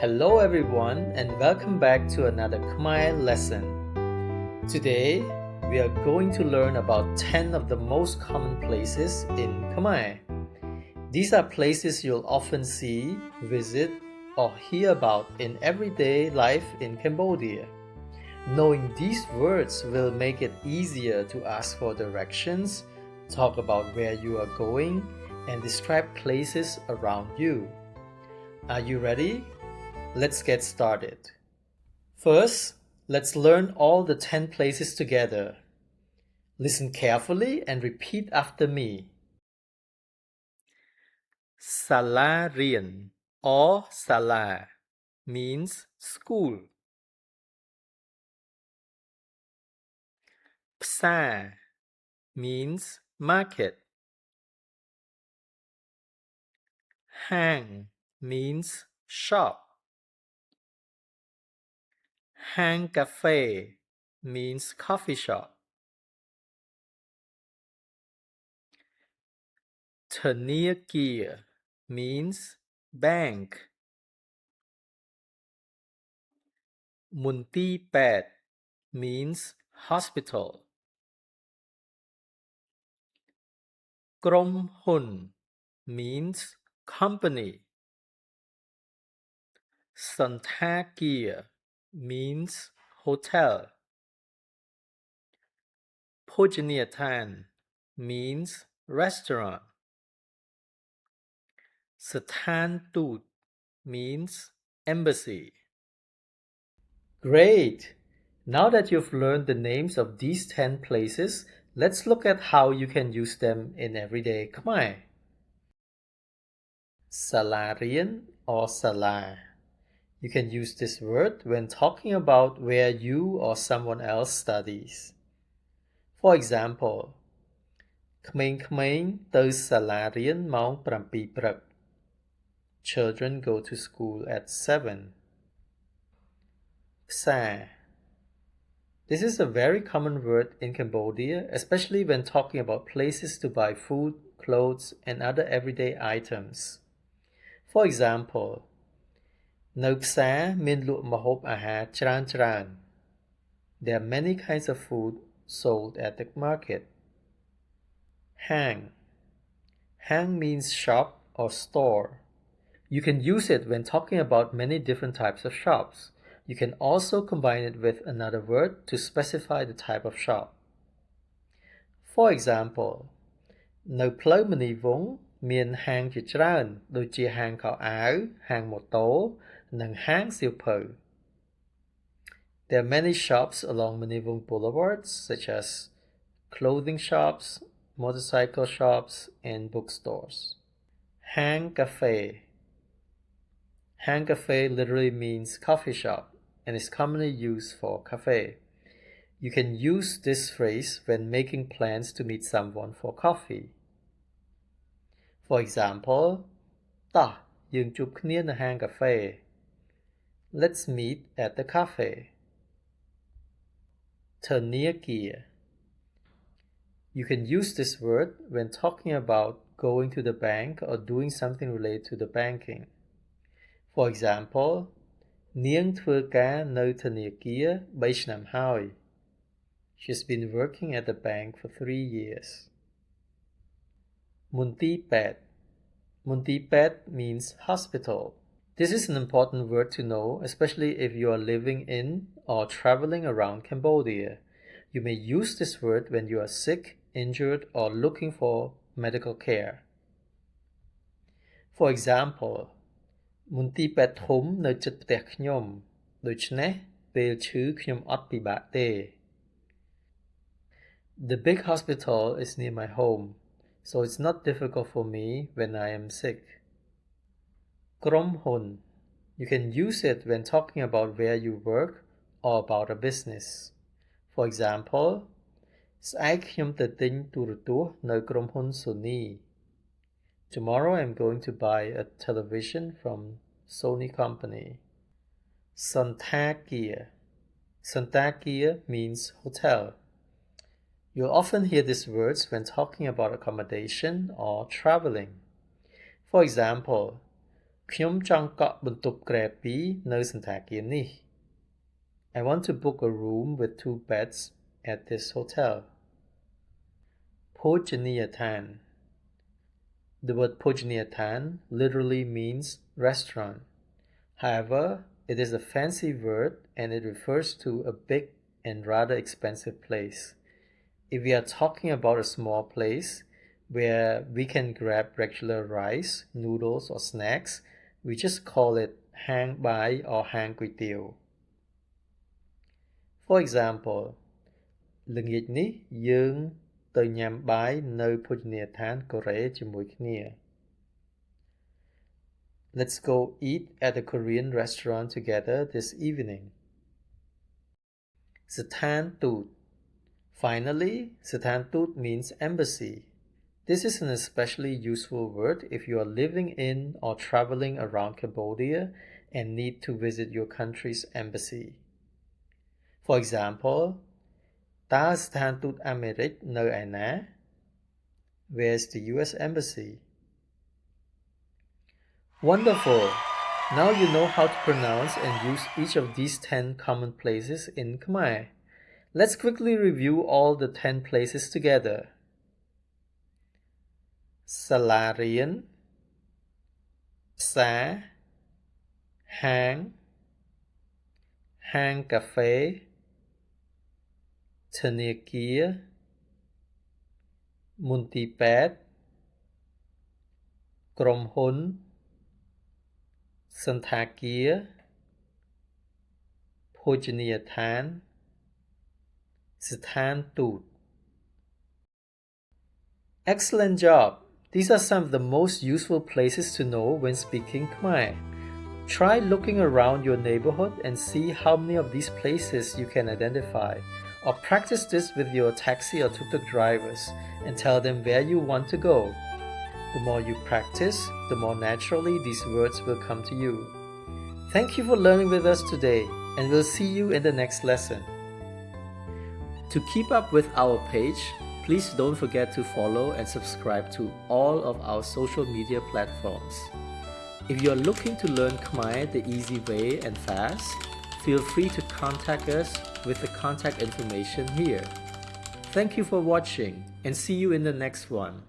Hello everyone and welcome back to another Khmer lesson. Today we are going to learn about 10 of the most common places in Khmer. These are places you'll often see, visit, or hear about in everyday life in Cambodia. Knowing these words will make it easier to ask for directions, talk about where you are going, and describe places around you. Are you ready? Let's get started. First, let's learn all the 10 places together. Listen carefully and repeat after me. Sala Rien or Sala means school. Psa means market. Hang means shop. Hang cafe means coffee shop. 𝐴𝐴 means bank. Munti Pet means hospital. Krom Hun means company. Santakia means hotel. Phojaniatan means restaurant. Satan Tut means embassy. Great! Now that you've learned the names of these 10 places, let's look at how you can use them in everyday Khmer. Sala Rien or Sala. You can use this word when talking about where you or someone else studies. For example,ក្មេងៗទៅសាលារៀនម៉ោង 7 ព្រឹក. Children go to school at 7. Psa. This is a very common word in Cambodia, especially when talking about places to buy food, clothes, and other everyday items. For example, នៅផ្សារមានលក់ម្ហូបអាហារច្រើន There are many kinds of food sold at the market. Hang. Hang means shop or store. You can use it when talking about many different types of shops. You can also combine it with another word to specify the type of shop. For example, នៅផ្លូវមនីវង្សមានហាងជាច្រើនដូចជាហាងខោអាវ ហាងម៉ូតូ និងហាងសៀវភៅ. There are many shops along Manivong Boulevards, such as clothing shops, motorcycle shops, and bookstores. Hang Cafe. Hang Cafe literally means coffee shop and is commonly used for cafe. You can use this phrase when making plans to meet someone for coffee. For example, តោះយើងជួបគ្នានៅហាងកាហ្វេ. Let's meet at the cafe. 𝐴𝐴. You can use this word when talking about going to the bank or doing something related to the banking. For example, នាងធ្វើការនៅធនាគារ 3 ឆ្នាំហើយ. She's been working at the bank for 3 years. Munti Pet. Munti Pet means hospital. This is an important word to know, especially if you are living in or traveling around Cambodia. You may use this word when you are sick, injured, or looking for medical care. For example, មន្ទីរពេទ្យធំនៅជិតផ្ទះខ្ញុំ ដូច្នេះពេលឈឺខ្ញុំអត់ពិបាកទេ. The big hospital is near my home, so it's not difficult for me when I am sick. Krom Hun. You can use it when talking about where you work or about a business. For example, ស្អែកខ្ញុំទៅទិញទូរទស្សន៍នៅក្រុមហ៊ុន Sony. Tomorrow I'm going to buy a television from Sony company. Santakia. Santakia means hotel. You'll often hear these words when talking about accommodation or traveling. For example, ខ្ញុំចង់កក់បន្ទប់ក្រែ2នៅសន្តាគារនេះ I want to book a room with 2 beds at this hotel. ភោជនីយដ្ឋាន The word ភោជនីយដ្ឋាន literally means restaurant. However, it is a fancy word and it refers to a big and rather expensive place. If we are talking about a small place where we can grab regular rice, noodles, or snacks, we just call it hang bai or hang kui teo. For example, ល្ងាចនេះយើងទៅញ៉ាំបាយនៅភោជនីយដ្ឋានកូរ៉េជាមួយគ្នា Let's go eat at a Korean restaurant together this evening. ស្ថានទូត Finally, ស្ថានទូត means embassy. This is an especially useful word if you are living in or traveling around Cambodia and need to visit your country's embassy. For example, តើស្ថានទូតអាមេរិកនៅឯណា Where's the US embassy? Wonderful! Now you know how to pronounce and use each of these 10 common places in Khmer. Let's quickly review all the 10 places together. សាលារៀន ផ្សារ ហាង ហាងកាហ្វេ ធនាគារ មន្ទីរពេទ្យ ក្រុមហ៊ុន សន្តាគារ ភោជនីយដ្ឋាន ស្ថានទូត Excellent job! These are some of the most useful places to know when speaking Khmer. Try looking around your neighborhood and see how many of these places you can identify, or practice this with your taxi or tuk-tuk drivers and tell them where you want to go. The more you practice, the more naturally these words will come to you. Thank you for learning with us today, and we'll see you in the next lesson. To keep up with our page, please don't forget to follow and subscribe to all of our social media platforms. If you are looking to learn Khmer the easy way and fast, feel free to contact us with the contact information here. Thank you for watching and see you in the next one.